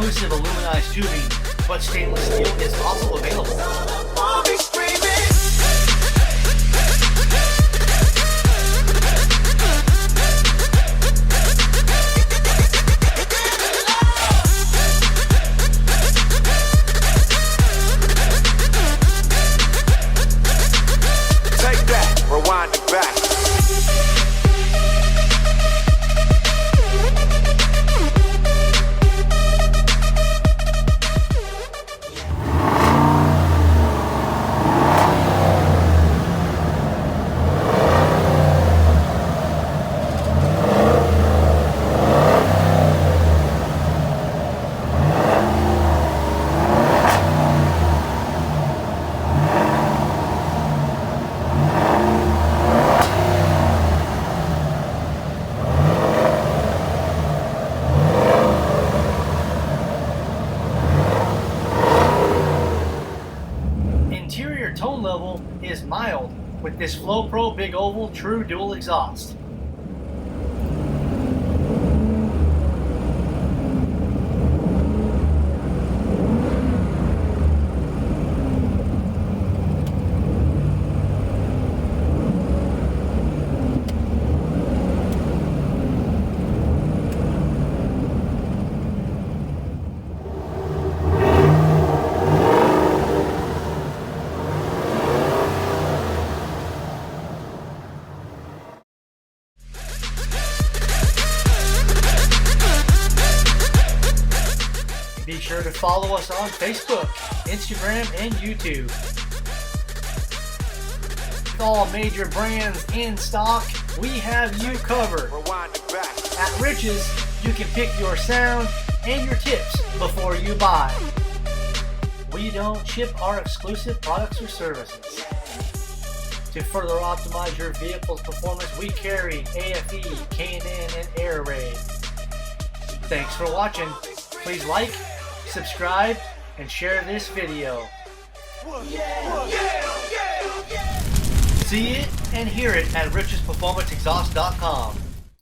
exclusive aluminized tubing, but stainless steel is also available. Take that, rewind it back. Interior tone level is mild with this F-Flo Pro Big Oval True Dual Exhaust. Be sure to follow us on Facebook, Instagram, and YouTube. With all major brands in stock, we have you covered. Rewind it back. At Rich's, you can pick your sound and your tips before you buy. We don't ship our exclusive products or services. To further optimize your vehicle's performance, we carry AFE, K&N, and Air Raid. Thanks for watching. Please like, subscribe, and share this video. See it and hear it at richsperformanceexhaust.com.